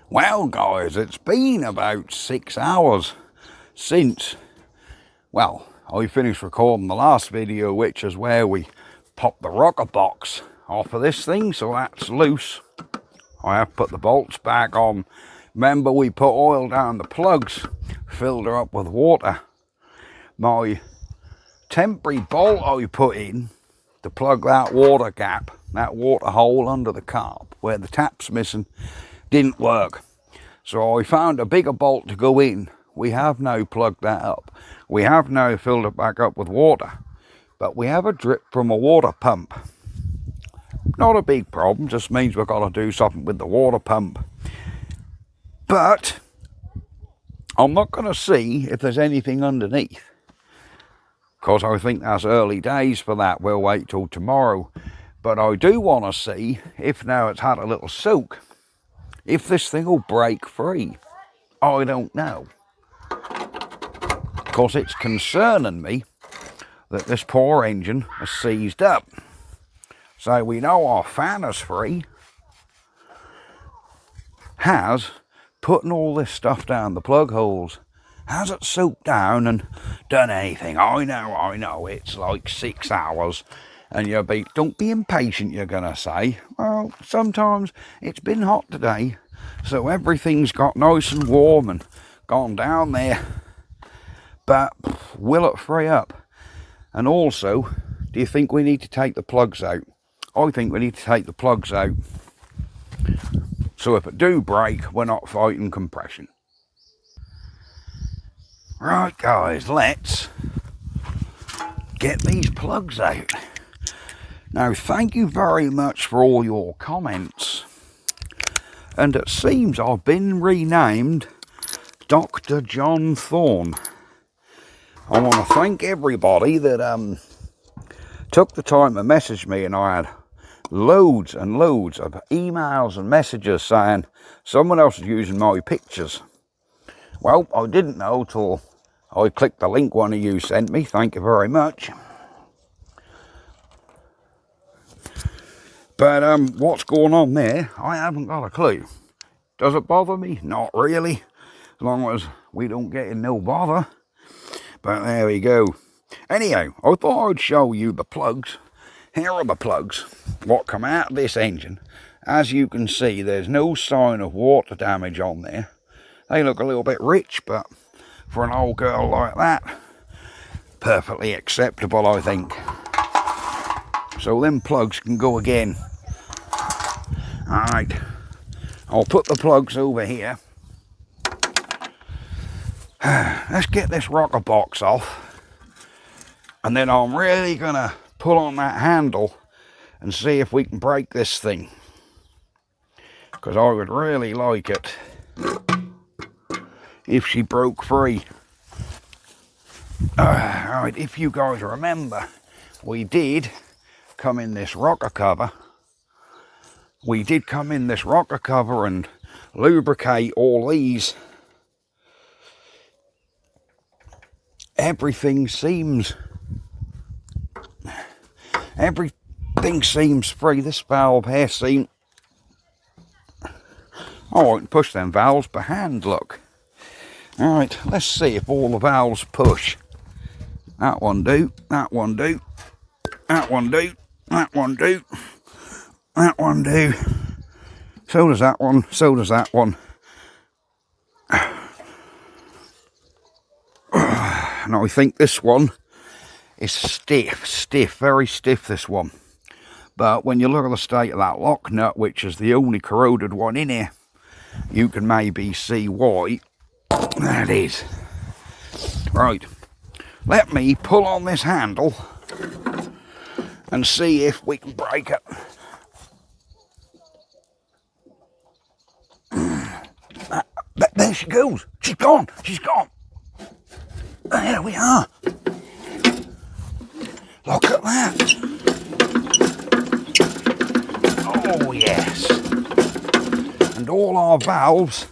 Well guys, it's been about 6 hours since, well, I finished recording the last video, which is where we popped the rocker box off of this thing, so that's loose. I have put the bolts back on. Remember, we put oil down the plugs, filled her up with water. My temporary bolt I put in to plug that water gap, that water hole under the carb where the tap's missing, didn't work. So I found a bigger bolt to go in. We have now plugged that up. We have now filled it back up with water, but we have a drip from a water pump. Not a big problem, just means we've got to do something with the water pump. But I'm not going to see if there's anything underneath, because I think that's early days for that. We'll wait till tomorrow. But I do want to see if now it's had a little soak, if this thing will break free. I don't know, because it's concerning me that this poor engine has seized up. So we know our fan is free. Has putting all this stuff down the plug holes, has it soaked down and done anything? I know, it's like 6 hours. And don't be impatient, you're going to say. Well, sometimes it's been hot today, so everything's got nice and warm and gone down there. But will it free up? And also, do you think we need to take the plugs out? I think we need to take the plugs out, so if it do break, we're not fighting compression. Right guys, let's get these plugs out. Now, thank you very much for all your comments. And it seems I've been renamed Dr. John Thorne. I want to thank everybody that took the time to message me, and I had loads and loads of emails and messages saying someone else is using my pictures. Well, I didn't know till I clicked the link one of you sent me. Thank you very much. But what's going on there, I haven't got a clue. Does it bother me? Not really, as long as we don't get in no bother. But there we go. Anyhow, I thought I'd show you the plugs. Here are the plugs, what come out of this engine. As you can see, there's no sign of water damage on there. They look a little bit rich, but for an old girl like that, perfectly acceptable, I think. So them plugs can go again. Alright, I'll put the plugs over here. Let's get this rocker box off, and then I'm really gonna pull on that handle and see if we can break this thing, because I would really like it if she broke free. Alright, if you guys remember, we did come in this rocker cover. We did come in this rocker cover and lubricate all these. Everything seems free. This valve here seems... Oh, I can push them valves by hand, look. Alright, let's see if all the valves push. That one do, that one do, that one do, that one do, that one do. So does that one, so does that one. And I think this one is stiff, very stiff, this one. But when you look at the state of that lock nut, which is the only corroded one in here, you can maybe see why that is. Right, let me pull on this handle and see if we can break it. There she goes. She's gone. She's gone. There we are. Look at that. Oh, yes. And all our valves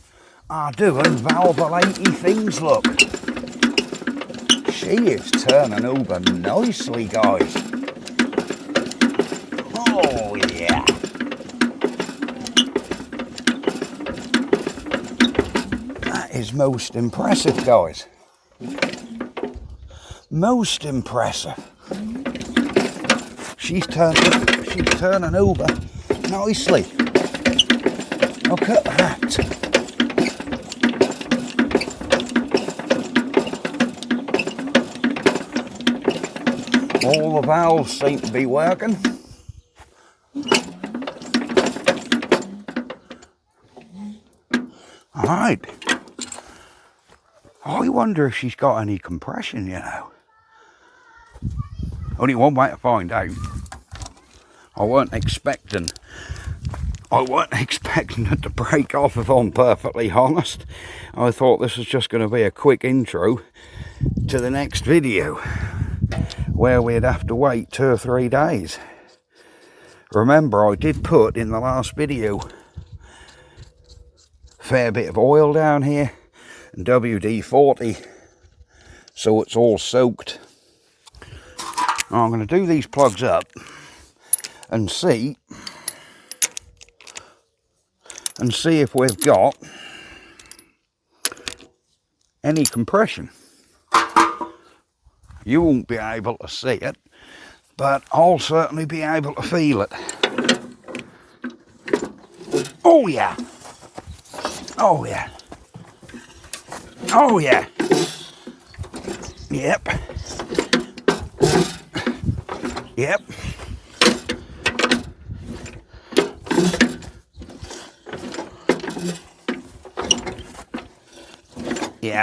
are doing valvulating things, look. She is turning over nicely, guys. Oh, yeah. is most impressive, guys. Most impressive. She's turning over nicely. Look at that. All the valves seem to be working. All right. I wonder if she's got any compression, you know. Only one way to find out. I weren't expecting it to break off, if I'm perfectly honest. I thought this was just going to be a quick intro to the next video, where we'd have to wait 2 or 3 days. Remember, I did put in the last video a fair bit of oil down here and WD-40, so it's all soaked. Now I'm going to do these plugs up and see if we've got any compression. You won't be able to see it, but I'll certainly be able to feel it. Oh yeah. Oh yeah. Oh yeah. Yep. Yep. Yeah.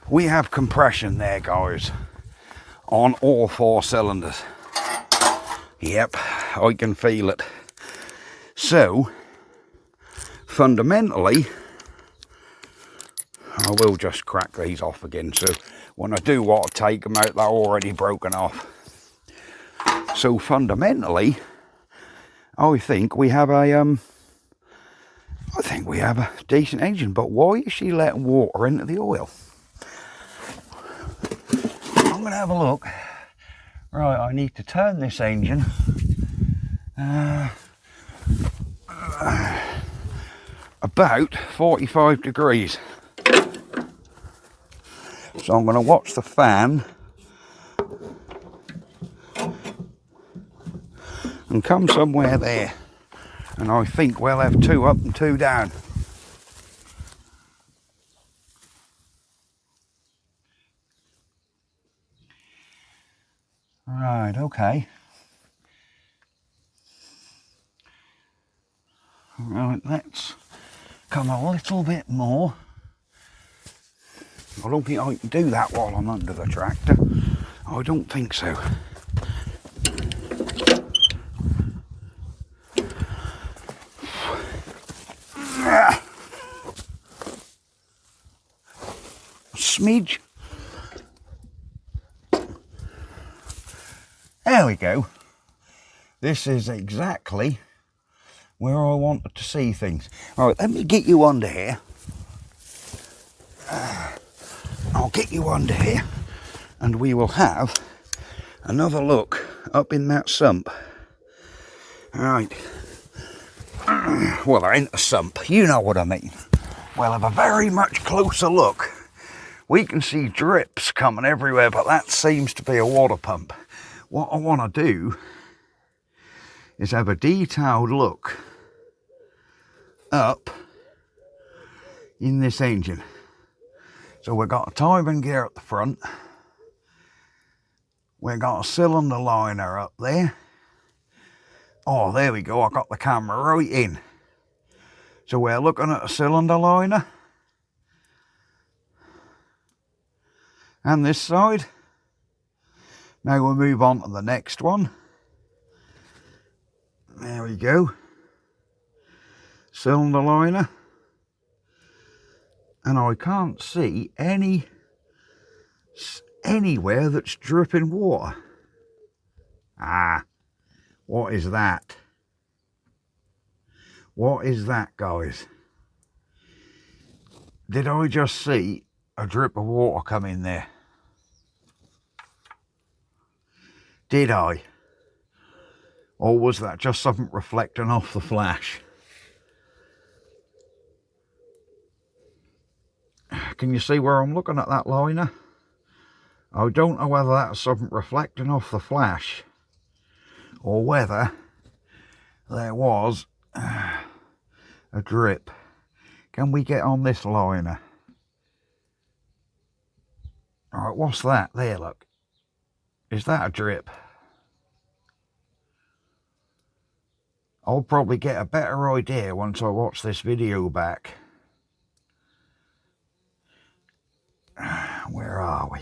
We have compression there, guys, on all 4 cylinders. Yep, I can feel it. So, fundamentally, I will just crack these off again, so when I do want to take them out, they're already broken off. So fundamentally, I think we have a decent engine. But why is she letting water into the oil? I'm going to have a look. Right, I need to turn this engine about 45 degrees. So I'm going to watch the fan and come somewhere there, and I think we'll have 2 up and 2 down. Right, okay. Right, let's come a little bit more. I don't think I can do that while I'm under the tractor. I don't think so. Smidge. There we go. This is exactly where I wanted to see things. Right, let me get you under here. I'll get you under here, and we will have another look up in that sump. Right. Well, there ain't a sump, you know what I mean. We'll have a very much closer look. We can see drips coming everywhere, but that seems to be a water pump. What I want to do is have a detailed look up in this engine. So we've got a timing gear at the front. We've got a cylinder liner up there. Oh, there we go. I got the camera right in. So we're looking at a cylinder liner. And this side. Now we'll move on to the next one. There we go. Cylinder liner. And I can't see anywhere that's dripping water. Ah, what is that? What is that, guys? Did I just see a drip of water come in there? Did I? Or was that just something reflecting off the flash? Can you see where I'm looking at that liner? I don't know whether that's something reflecting off the flash or whether there was a drip. Can we get on this liner? Alright, what's that? There, look. Is that a drip? I'll probably get a better idea once I watch this video back. Where are we?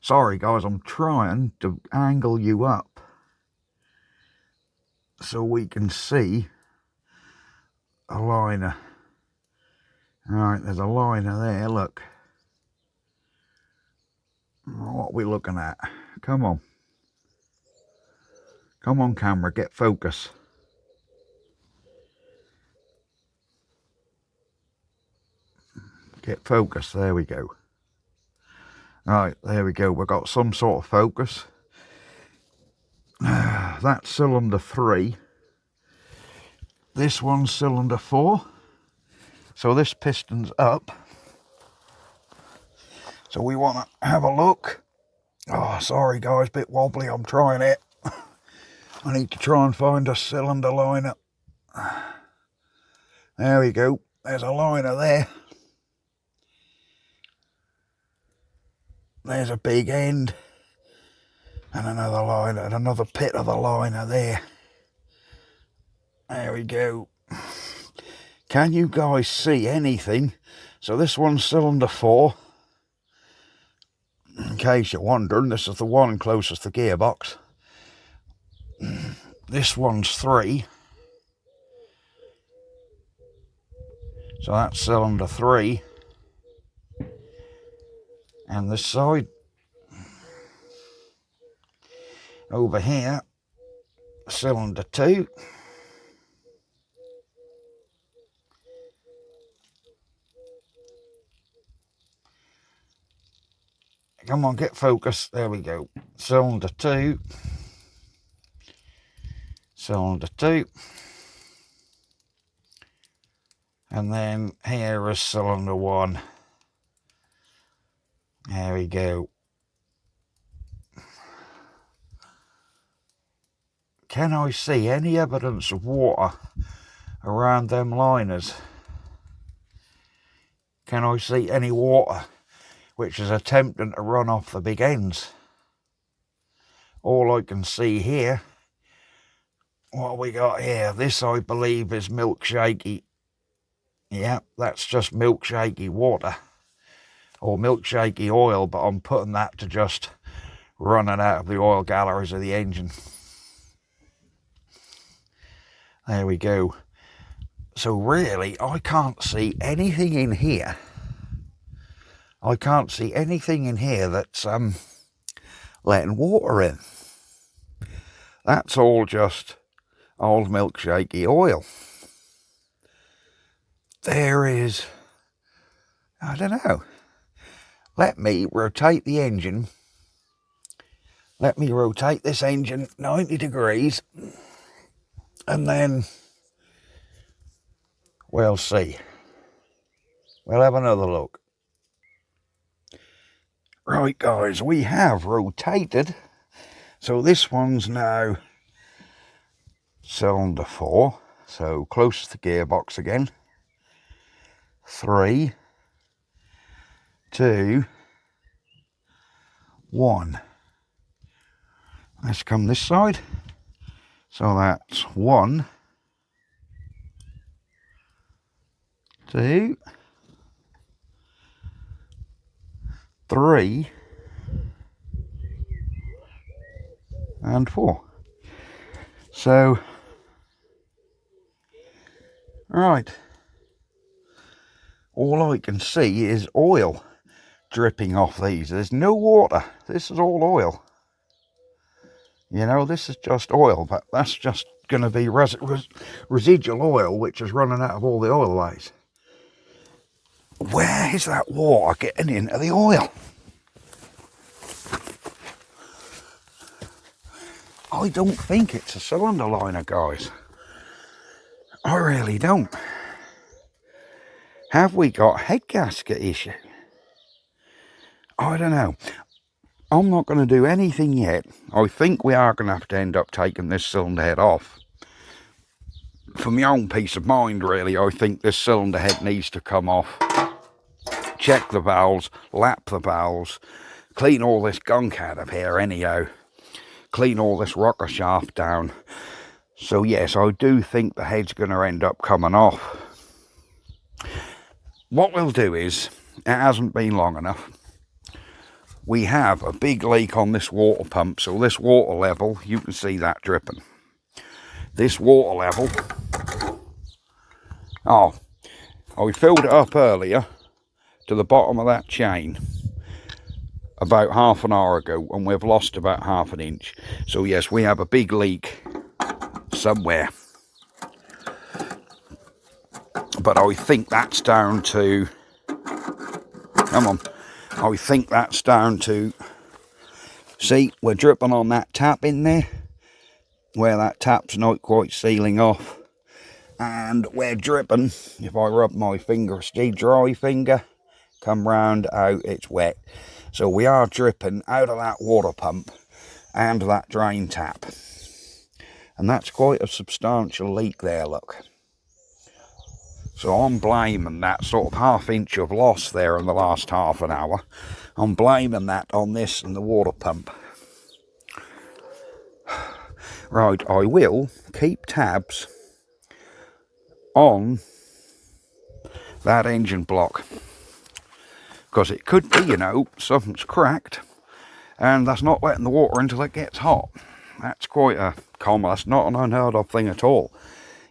Sorry guys, I'm trying to angle you up so we can see a liner. Alright, there's a liner there, look. What are we looking at? Come on. Come on camera, get focus. Get focus, there we go. Right, there we go, we've got some sort of focus. That's cylinder 3. This one's cylinder 4. So this piston's up. So we want to have a look. Oh, sorry guys, bit wobbly, I'm trying it. I need to try and find a cylinder liner. There we go, there's a liner there. There's a big end. And another liner, and another pit of the liner there. There we go. Can you guys see anything? So this one's cylinder 4. In case you're wondering, this is the one closest to the gearbox. This one's 3. So that's cylinder 3. And this side, over here, cylinder 2. Come on, get focus. There we go. Cylinder 2. Cylinder 2. And then here is cylinder 1. There we go. Can I see any evidence of water around them liners? Can I see any water which is attempting to run off the big ends? All I can see here, what we got here, this I believe is milkshaky. Yeah, that's just milkshaky water. Or milkshaky oil, but I'm putting that to just running out of the oil galleries of the engine. There we go. So really, I can't see anything in here. I can't see anything in here that's letting water in. That's all just old milkshaky oil. There is, I don't know. Let me rotate the engine. Let me rotate this engine 90 degrees. And then we'll see. We'll have another look. Right guys, we have rotated. So this one's now cylinder 4. So close to the gearbox again. 3, 2, 1. Let's come this side. So that's 1, 2, 3, and 4. So, right. All I can see is oil dripping off these. There's no water. This is all oil. You know, this is just oil, but that's just going to be residual oil, which is running out of all the oil ways. Where is that water getting into the oil? I don't think it's a cylinder liner, guys. I really don't. Have we got head gasket issue? I don't know. I'm not going to do anything yet. I think we are going to have to end up taking this cylinder head off. For my own peace of mind, really, I think this cylinder head needs to come off. Check the valves, lap the valves, clean all this gunk out of here anyhow. Clean all this rocker shaft down. So yes, I do think the head's going to end up coming off. What we'll do is, it hasn't been long enough. We have a big leak on this water pump, so this water level, you can see that dripping. This water level, oh, I filled it up earlier to the bottom of that chain about half an hour ago, and we've lost about half an inch. So yes, we have a big leak somewhere. But I think that's down to, come on, I think that's down to, see, we're dripping on that tap in there, where that tap's not quite sealing off. And we're dripping, if I rub my finger, stay dry finger, come round, out, it's wet. So we are dripping out of that water pump and that drain tap. And that's quite a substantial leak there, look. So I'm blaming that sort of half inch of loss there in the last half an hour. I'm blaming that on this and the water pump. Right, I will keep tabs on that engine block. Because it could be, you know, something's cracked. And that's not letting the water until it gets hot. That's quite a common, that's not an unheard of thing at all.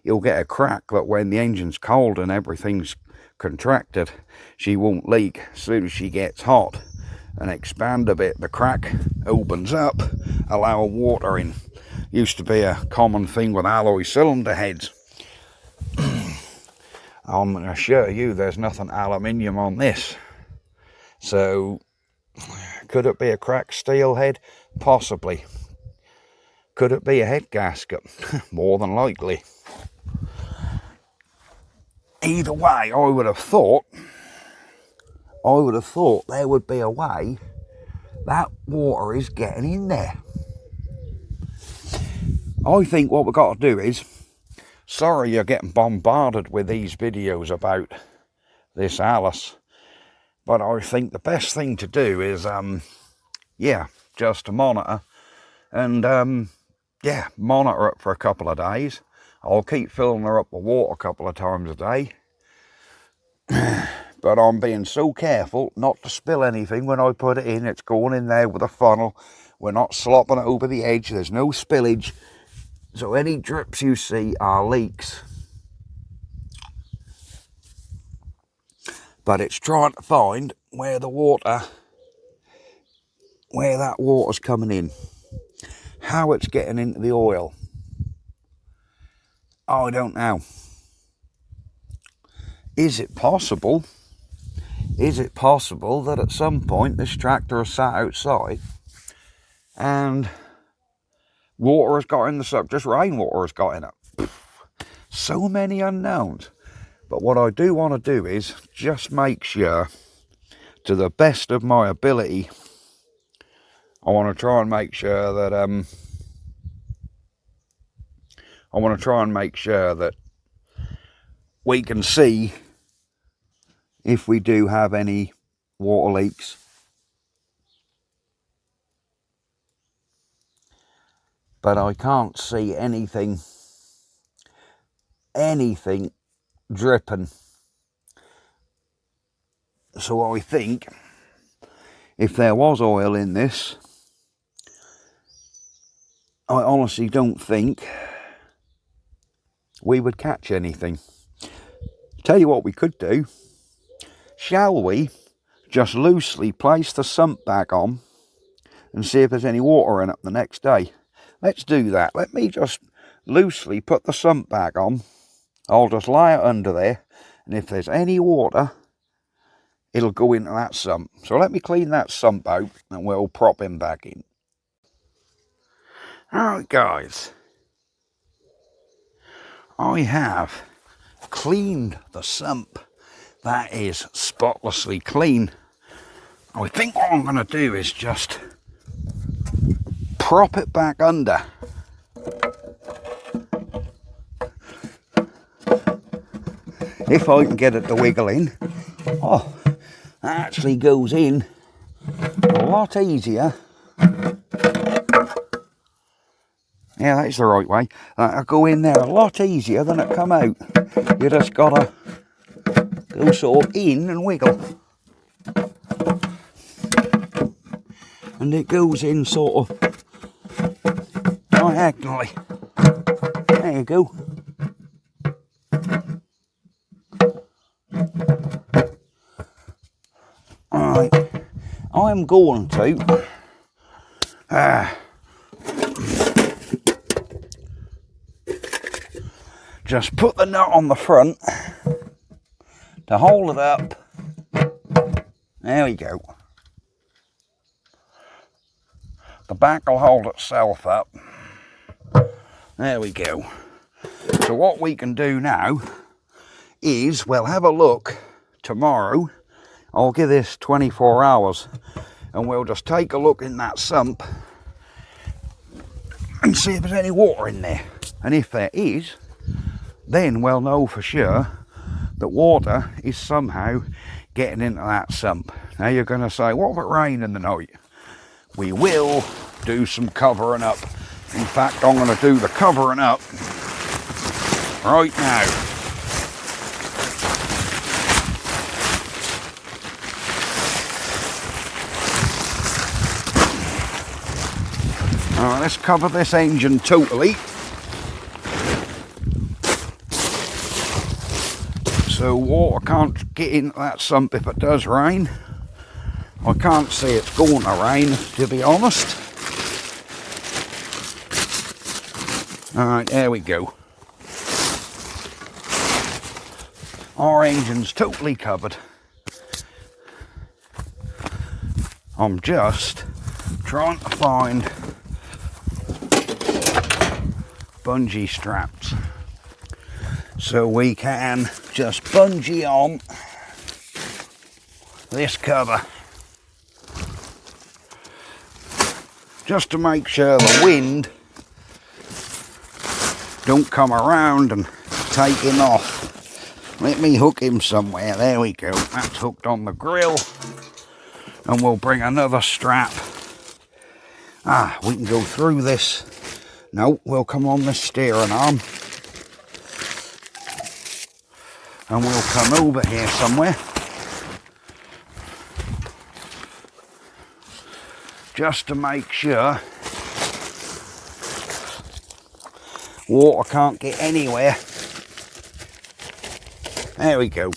You'll get a crack that when the engine's cold and everything's contracted, she won't leak. As soon as she gets hot and expand a bit, the crack opens up, allowing water in. Used to be a common thing with alloy cylinder heads. I'm going to assure you there's nothing aluminium on this. So, could it be a cracked steel head? Possibly. Could it be a head gasket? More than likely. Either way, I would have thought there would be a way that water is getting in there. I think what we've got to do is, sorry you're getting bombarded with these videos about this Allis, but I think the best thing to do is, yeah, just to monitor, and yeah, monitor it for a couple of days. I'll keep filling her up with water a couple of times a day. But I'm being so careful not to spill anything when I put it in. It's going in there with a funnel. We're not slopping it over the edge. There's no spillage. So any drips you see are leaks. But it's trying to find where the water, where that water's coming in. How it's getting into the oil. I don't know. Is it possible that at some point this tractor has sat outside and water has got in the suck, just rainwater has got in it? So many unknowns. But what I do want to do is just make sure, to the best of my ability, I want to try and make sure that we can see if we do have any water leaks. But I can't see anything dripping. So I think if there was oil in this, I honestly don't think we would catch anything. Tell you what we could do. Shall we just loosely place the sump back on and see if there's any water in it the next day? Let's do that. Let me just loosely put the sump back on. I'll just lie it under there, and if there's any water, it'll go into that sump. So let me clean that sump out and we'll prop him back in. Alright guys, I have cleaned the sump. That is spotlessly clean. I think what I'm going to do is just prop it back under. If I can get it to wiggle in. Oh, that actually goes in a lot easier. Yeah, that's the right way. That'll go in there a lot easier than it come out. You just gotta go sort of in and wiggle. And it goes in sort of diagonally. There you go. Alright, I'm going to just put the nut on the front to hold it up. There we go. The back will hold itself up. There we go. So what we can do now is we'll have a look tomorrow. I'll give this 24 hours and we'll just take a look in that sump and see if there's any water in there. And if there is, then we'll know for sure that water is somehow getting into that sump. Now you're going to say, what if it rained in the night? We will do some covering up. In fact, I'm going to do the covering up right now. Alright, let's cover this engine totally. So water can't get into that sump if it does rain. I can't say it's going to rain, to be honest. Alright, there we go. Our engine's totally covered. I'm just trying to find bungee straps so we can just bungee on this cover just to make sure the wind don't come around and take him off. Let me hook him somewhere. There we go. That's hooked on the grill, and we'll bring another strap. We can go through this. No, we'll come on the steering arm. And we'll come over here somewhere. Just to make sure water can't get anywhere. There we go.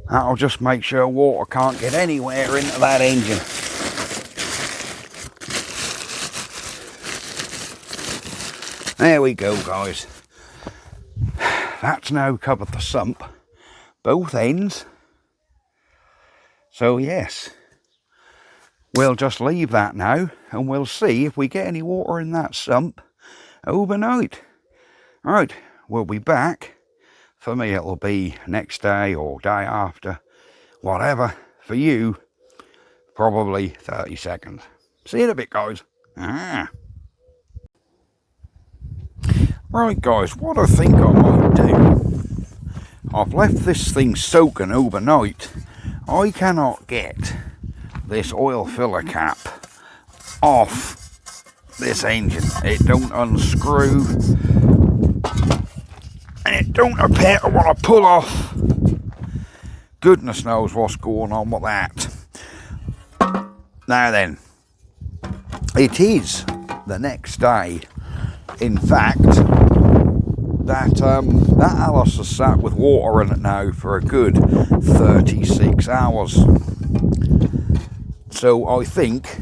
That'll just make sure water can't get anywhere into that engine. There we go, guys. That's now covered the sump, both ends. So yes, we'll just leave that now and we'll see if we get any water in that sump overnight. Right, we'll be back. For me it'll be next day or day after, whatever. For you, probably 30 seconds. See you in a bit, guys. Right guys, what I think I might do, I've left this thing soaking overnight. I cannot get this oil filler cap off this engine. It don't unscrew and it don't appear to want to pull off. Goodness knows what's going on with that. Now then, it is the next day. In fact, that Allis has sat with water in it now for a good 36 hours. So I think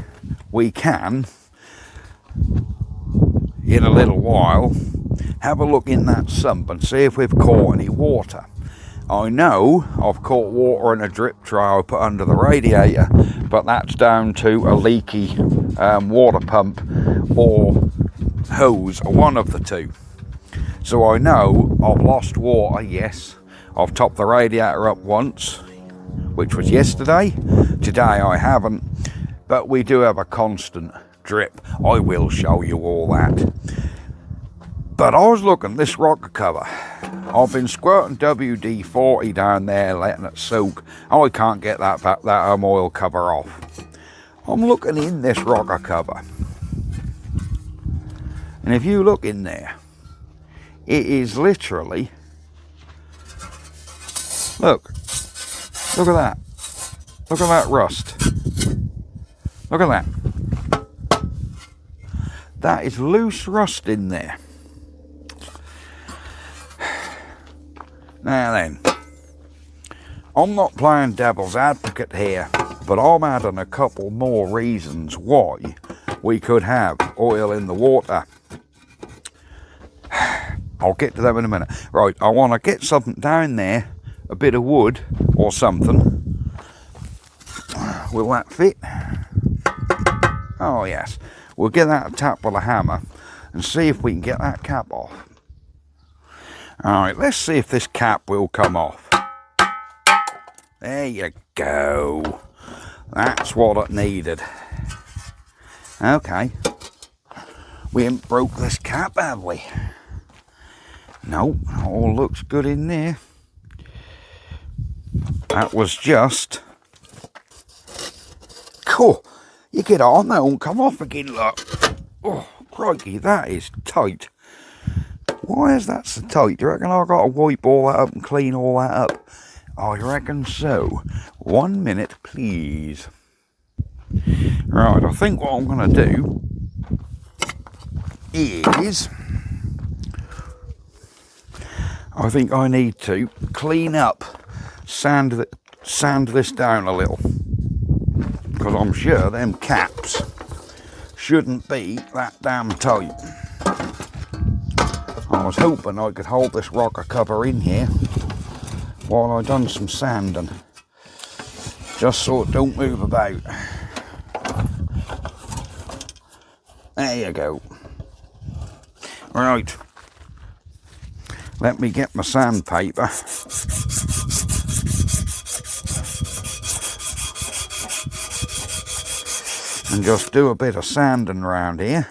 we can, in a little while, have a look in that sump and see if we've caught any water. I know I've caught water in a drip tray I put under the radiator, but that's down to a leaky water pump or hose, or one of the two. So I know I've lost water, yes. I've topped the radiator up once, which was yesterday. Today I haven't, but we do have a constant drip. I will show you all that. But I was looking at this rocker cover. I've been squirting WD-40 down there, letting it soak. I can't get that oil cover off. I'm looking in this rocker cover, and if you look in there, it is literally, look at that. Look at that rust. Look at that. That is loose rust in there. Now then, I'm not playing devil's advocate here, but I'm adding a couple more reasons why we could have oil in the water. I'll get to them in a minute. Right, I want to get something down there, a bit of wood or something. Will that fit? Oh yes. We'll get that tap with a hammer and see if we can get that cap off. Alright, let's see if this cap will come off. There you go. That's what it needed. Okay. We haven't broke this cap, have we? No, all looks good in there. That was just... Cool. You get on, that won't come off again, look. Oh, crikey, that is tight. Why is that so tight? Do you reckon I've got to wipe all that up and clean all that up? I reckon so. 1 minute, please. Right, I think what I'm going to do is... I think I need to clean up, sand this down a little. Because I'm sure them caps shouldn't be that damn tight. I was hoping I could hold this rocker cover in here while I done some sanding, just so it don't move about. There you go. Right, let me get my sandpaper. And just do a bit of sanding around here.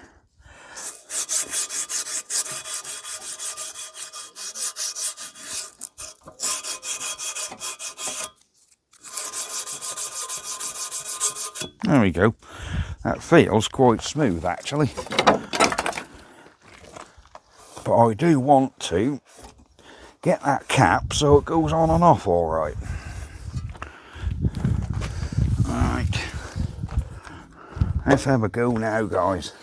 There we go. That feels quite smooth actually. But I do want to get that cap so it goes on and off all right. Right. Let's have a go now, guys.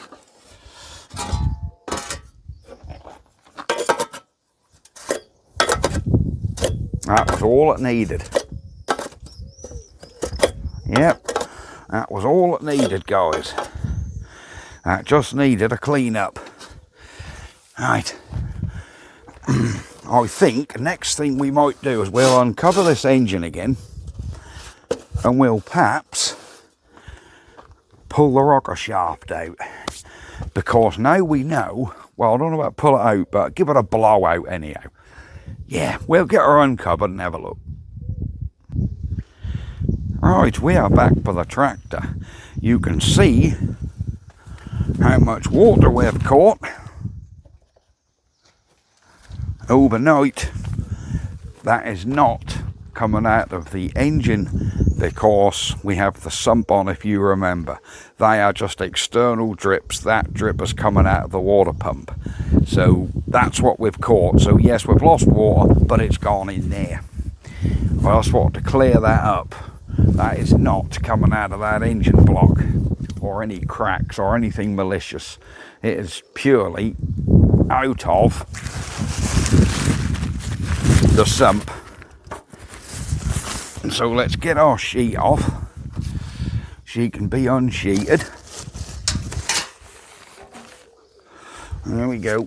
That was all it needed. Yep, that was all it needed, guys. That just needed a clean up. Right. I think next thing we might do is we'll uncover this engine again and we'll perhaps pull the rocker shaft out, because now we know, well, I don't know about pull it out, but give it a blowout anyhow. Yeah, we'll get her uncovered and have a look. Right, we are back for the tractor. You can see how much water we've caught overnight. That is not coming out of the engine because we have the sump on, if you remember. They are just external drips. That drip is coming out of the water pump. So that's what we've caught. So yes, we've lost water, but it's gone in there. I just wanted to clear that up. That is not coming out of that engine block or any cracks or anything malicious. It is purely out of the sump. So let's get our sheet off. She can be unsheeted. There we go.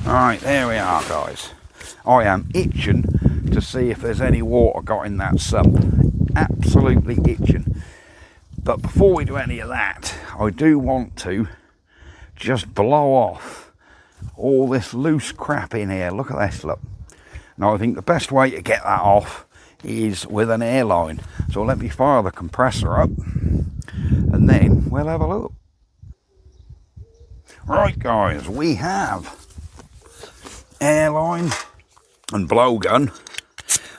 Alright, there we are, guys. I am itching to see if there's any water got in that sump. absolutely itching. But before we do any of that, I do want to just blow off all this loose crap in here. Look at this, look. Now I think the best way to get that off is with an airline. So let me fire the compressor up and then we'll have a look. Right guys, we have airline and blowgun.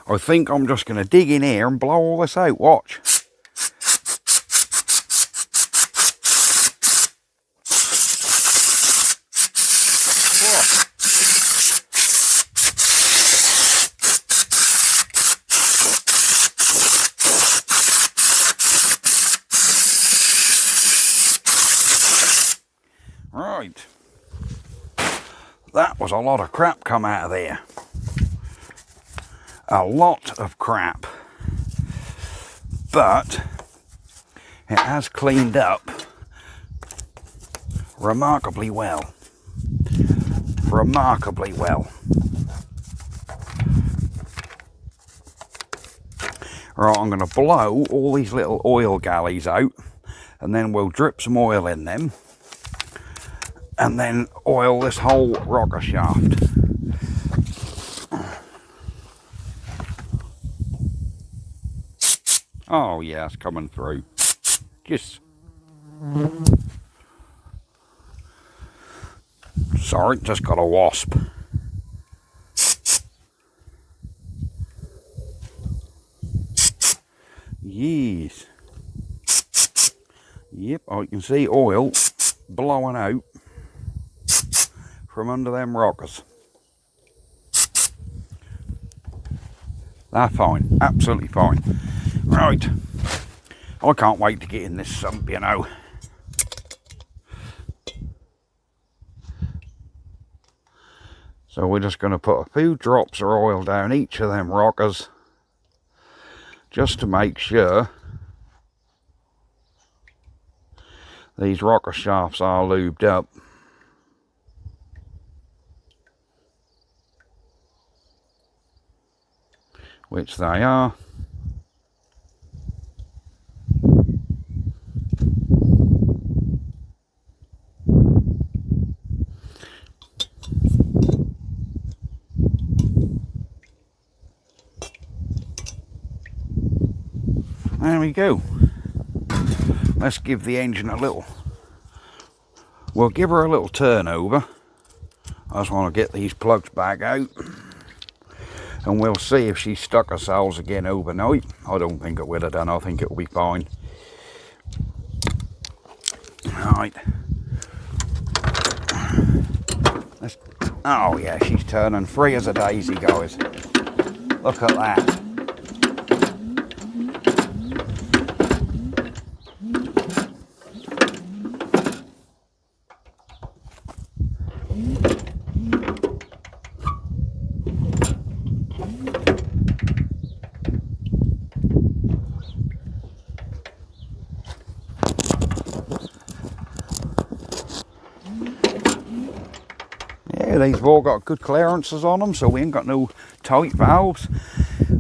I think I'm just going to dig in here and blow all this out. Watch. Right, that was a lot of crap come out of there. A lot of crap. But it has cleaned up remarkably well. Remarkably well. Right, I'm going to blow all these little oil galleys out and then we'll drip some oil in them. And then oil this whole rocker shaft. Oh yeah, it's coming through. Just sorry, just got a wasp. Yes. Yep, I can see oil blowing out from under them rockers. They're fine, absolutely fine. Right, I can't wait to get in this sump, you know. So we're just going to put a few drops of oil down each of them rockers just to make sure these rocker shafts are lubed up. Which they are. There we go. Let's give the engine a little, we'll give her a little turnover. I just want to get these plugs back out and we'll see if she stuck herself again overnight. I don't think it would have done, I think it'll be fine. Right. Oh yeah, she's turning free as a daisy, guys. Look at that. Yeah, these have all got good clearances on them, so we ain't got no tight valves.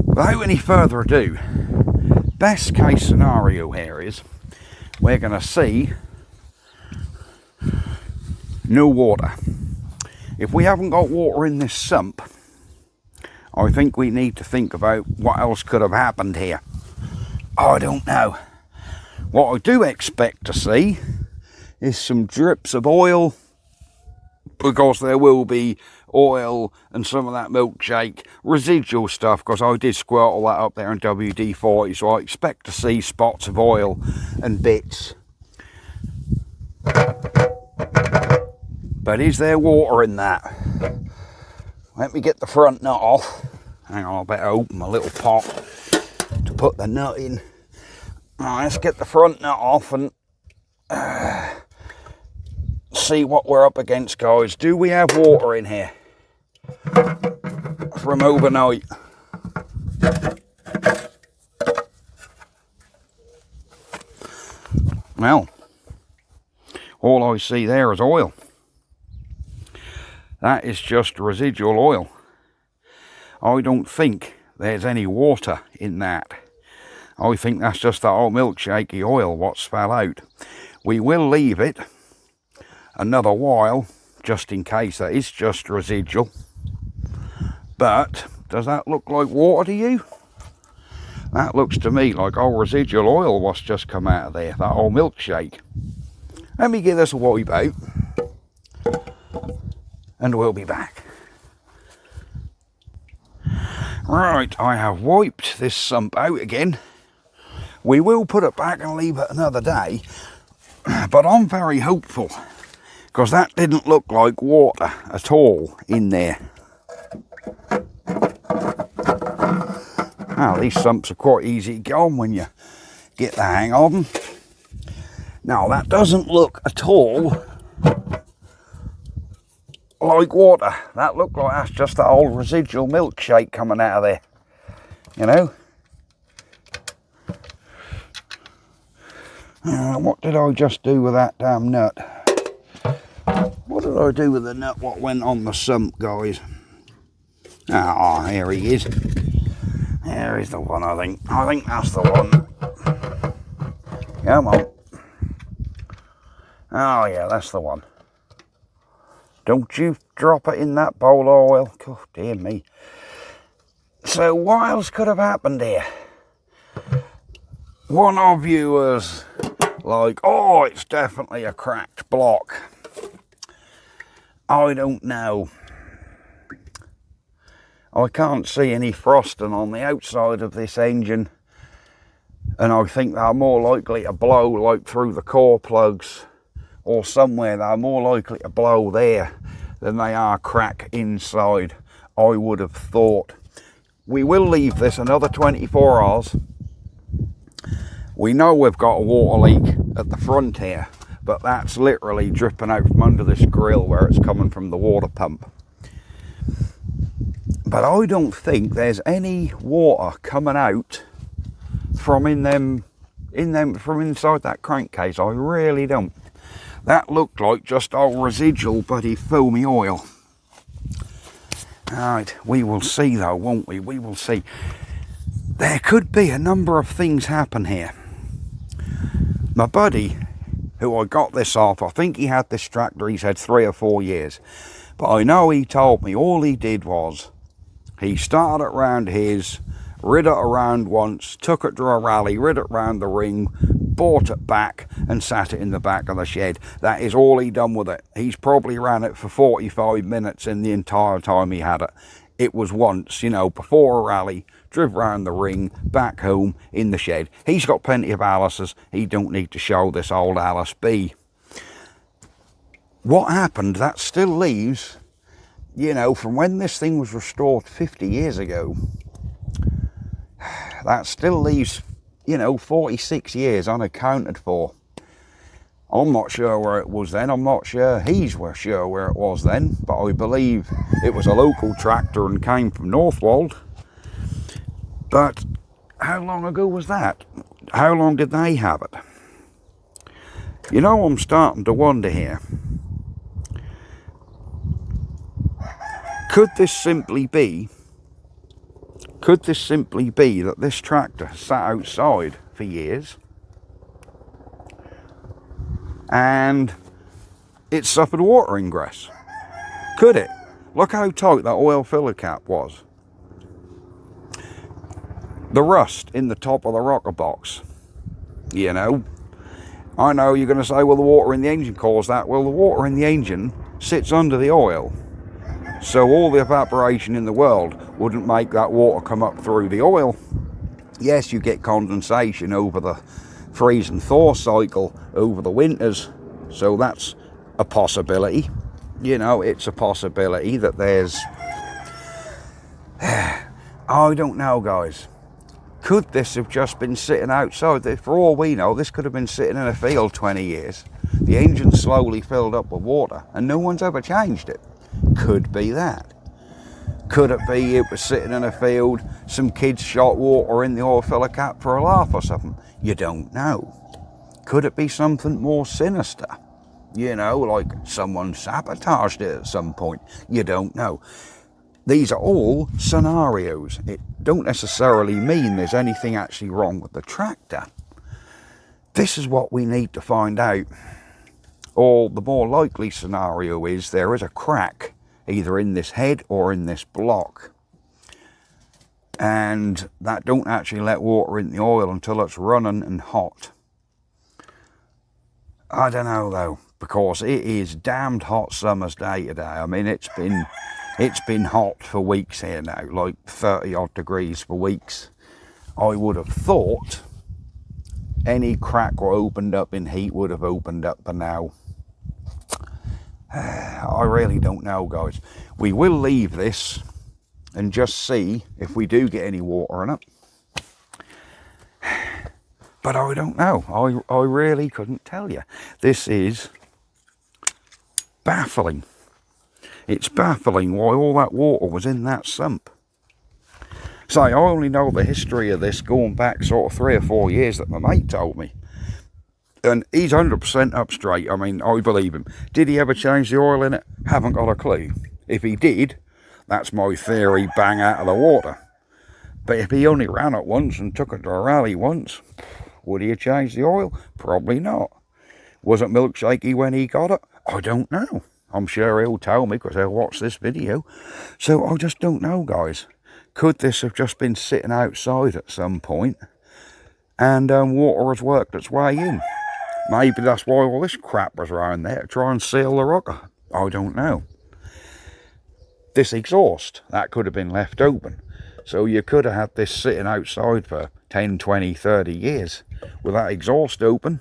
Without any further ado, best case scenario here is we're going to see no water. If we haven't got water in this sump, I think we need to think about what else could have happened here. I don't know. What I do expect to see is some drips of oil, because there will be oil and some of that milkshake residual stuff, because I did squirt all that up there in WD-40, so I expect to see spots of oil and bits. But is there water in that? Let me get the front nut off. Hang on, I better open my little pot to put the nut in. Right, let's get the front nut off and see what we're up against, guys. Do we have water in here from overnight? Well, all I see there is oil. That is just residual oil. I don't think there's any water in that. I think that's just that old milkshakey oil what's fell out. We will leave it another while, just in case that is just residual. But does that look like water to you? That looks to me like old residual oil what's just come out of there, that old milkshake. Let me give this a wipe out, and we'll be back. Right, I have wiped this sump out again. We will put it back and leave it another day, but I'm very hopeful, because that didn't look like water at all in there. Now, these sumps are quite easy to get on when you get the hang of them. Now, that doesn't look at all like water. That looked like that's just that old residual milkshake coming out of there, you know. What did I just do with that damn nut? What did I do with the nut what went on the sump, guys? Ah, here he is. There is the one, I think. I think that's the one. Come on. Oh yeah, that's the one. Don't you drop it in that bowl of oil. God dear me. So what else could have happened here? One of you was like, oh, it's definitely a cracked block. I don't know. I can't see any frosting on the outside of this engine, and I think they're more likely to blow like through the core plugs or somewhere. They're more likely to blow there than they are crack inside, I would have thought. We will leave this another 24 hours. We know we've got a water leak at the front here, but that's literally dripping out from under this grill where it's coming from the water pump. But I don't think there's any water coming out from from inside that crankcase. I really don't. That looked like just old residual bloody foamy oil. Alright, we will see though, won't we? We will see. There could be a number of things happen here. My buddy, who I got this off, I think he had this tractor, he's had 3 or 4 years. But I know he told me all he did was, he started it round his, rid it around once, took it to a rally, rid it round the ring, bought it back and sat it in the back of the shed. That is all he done with it. He's probably ran it for 45 minutes in the entire time he had it. It was once, you know, before a rally, drive round the ring, back home, in the shed. He's got plenty of Allises. He don't need to show this old Allis B. What happened, that still leaves, you know, from when this thing was restored 50 years ago, that still leaves, you know, 46 years unaccounted for. I'm not sure where it was then. I'm not sure he's sure where it was then, but I believe it was a local tractor and came from Northwold. But how long ago was that? How long did they have it? You know, I'm starting to wonder here. Could this simply be that this tractor sat outside for years and it suffered water ingress? Could it? Look how tight that oil filler cap was. The rust in the top of the rocker box, you know. I know you're going to say, well, the water in the engine caused that. Well, the water in the engine sits under the oil. So all the evaporation in the world wouldn't make that water come up through the oil. Yes, you get condensation over the freeze and thaw cycle over the winters. So that's a possibility. You know, it's a possibility that there's... I don't know, guys. Could this have just been sitting outside? For all we know, this could have been sitting in a field 20 years. The engine slowly filled up with water and no one's ever changed it. Could be that. Could it be it was sitting in a field, some kids shot water in the oil filler cap for a laugh or something? You don't know. Could it be something more sinister? You know, like someone sabotaged it at some point? You don't know. These are all scenarios. It don't necessarily mean there's anything actually wrong with the tractor. This is what we need to find out. Or the more likely scenario is there is a crack either in this head or in this block, and that don't actually let water in the oil until it's running and hot. I don't know though, because it is damned hot summer's day today. I mean, it's been hot for weeks here now, like 30 odd degrees for weeks. I would have thought any crack or opened up in heat would have opened up by now. I really don't know, guys. We will leave this and just see if we do get any water in it. But I don't know. I really couldn't tell you. This is baffling. It's baffling why all that water was in that sump. So I only know the history of this going back sort of 3 or 4 years that my mate told me. And he's 100% up straight. I mean, I believe him. Did he ever change the oil in it? Haven't got a clue. If he did, that's my theory bang out of the water. But if he only ran it once and took it to a rally once, would he have changed the oil? Probably not. Was it milkshakey when he got it? I don't know. I'm sure he'll tell me because he'll watch this video. So I just don't know, guys. Could this have just been sitting outside at some point and water has worked its way in? Maybe that's why all this crap was around there, to try and seal the rocker. I don't know. This exhaust, that could have been left open. So you could have had this sitting outside for 10, 20, 30 years with that exhaust open.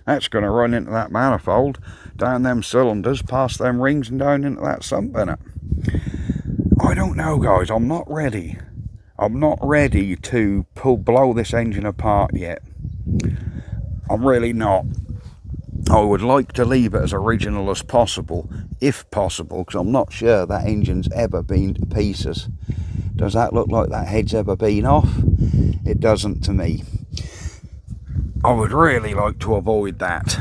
That's going to run into that manifold, down them cylinders, past them rings and down into that sump in it. I don't know, guys. I'm not ready. I'm not ready to blow this engine apart yet. I'm really not. I would like to leave it as original as possible, if possible, because I'm not sure that engine's ever been to pieces. Does that look like that head's ever been off? It doesn't to me. I would really like to avoid that.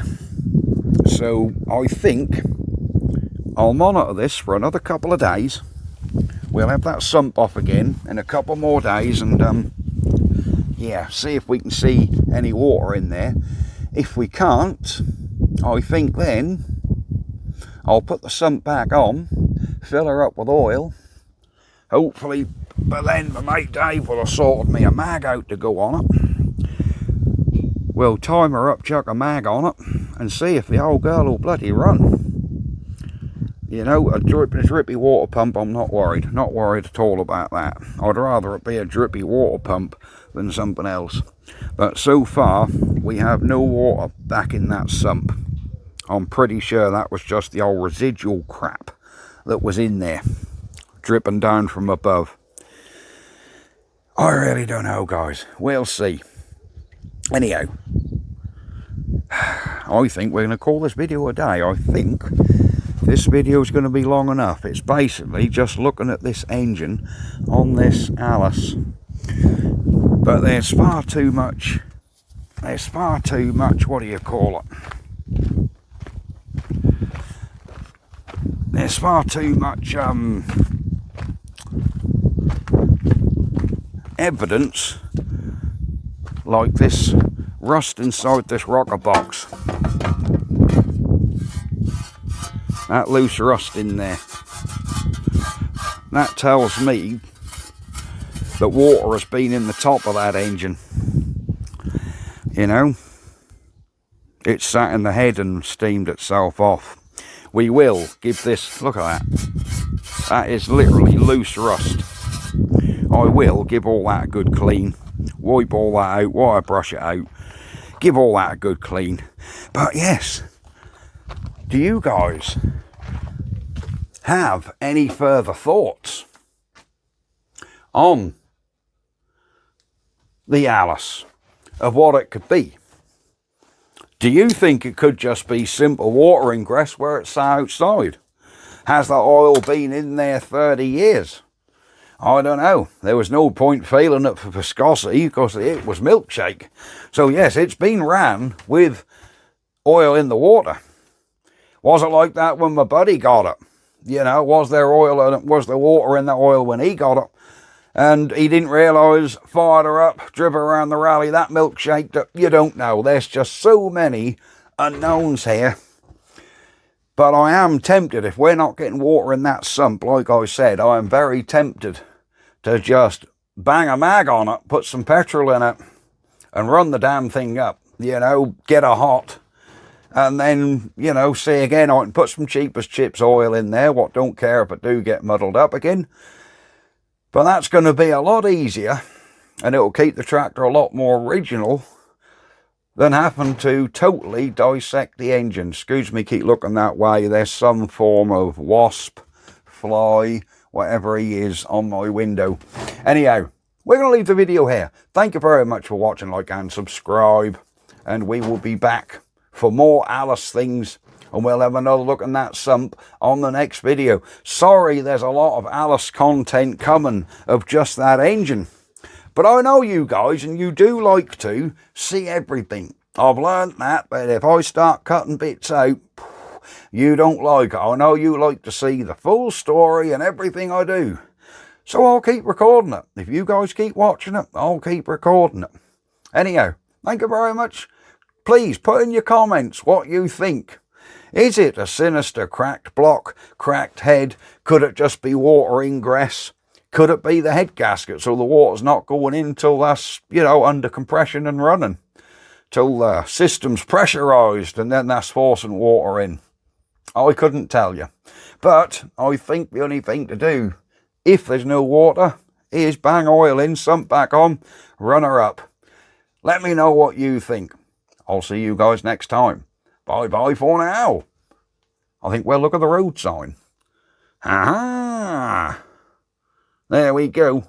So I think I'll monitor this for another couple of days. We'll have that sump off again in a couple more days and yeah, see if we can see any water in there. If we can't, I think then I'll put the sump back on, fill her up with oil. Hopefully by then my mate Dave will have sorted me a mag out to go on it. We'll time her up, chuck a mag on it and see if the old girl will bloody run. You know, a drippy water pump, I'm not worried. Not worried at all about that. I'd rather it be a drippy water pump than something else. But so far, we have no water back in that sump. I'm pretty sure that was just the old residual crap that was in there, dripping down from above. I really don't know, guys. We'll see. Anyhow, I think we're going to call this video a day. I think this video is going to be long enough. It's basically just looking at this engine on this Allis. But there's far too much, what do you call it? There's far too much evidence, like this rust inside this rocker box. That loose rust in there. That tells me that water has been in the top of that engine. You know, it sat in the head and steamed itself off. We will give this, look at that. That is literally loose rust. I will give all that a good clean. Wipe all that out, wire brush it out. Give all that a good clean. But yes, do you guys have any further thoughts on the Allis, of what it could be? Do you think it could just be simple water ingress where it's outside? Has the oil been in there 30 years? I don't know. There was no point feeling it for viscosity because it was milkshake. So yes, it's been ran with oil in the water. Was it like that when my buddy got it? You know, was there oil in it? Was there water in that oil when he got it? And he didn't realise, fired her up, drove her around the rally, that milkshake that you don't know. There's just so many unknowns here. But I am tempted, if we're not getting water in that sump, like I said, I am very tempted to just bang a mag on it, put some petrol in it, and run the damn thing up. You know, get her hot. And then, you know, see again, I can put some cheapest chips oil in there, what don't care if it do get muddled up again. But that's going to be a lot easier, and it'll keep the tractor a lot more original than having to totally dissect the engine. Excuse me, keep looking that way. There's some form of wasp, fly, whatever he is on my window. Anyhow, we're going to leave the video here. Thank you very much for watching, like and subscribe. And we will be back for more Allis things. And we'll have another look at that sump on the next video. Sorry, there's a lot of Allis content coming of just that engine. But I know you guys, and you do like to see everything. I've learned that if I start cutting bits out, you don't like it. I know you like to see the full story and everything I do. So I'll keep recording it. If you guys keep watching it, I'll keep recording it. Anyhow, thank you very much. Please put in your comments what you think. Is it a sinister cracked block, cracked head? Could it just be water ingress? Could it be the head gasket so the water's not going in till that's, you know, under compression and running? Till the system's pressurised and then that's forcing water in? I couldn't tell you. But I think the only thing to do, if there's no water, is bang oil in, sump back on, run her up. Let me know what you think. I'll see you guys next time. Bye-bye for now. I think we'll look at the road sign. Aha! There we go.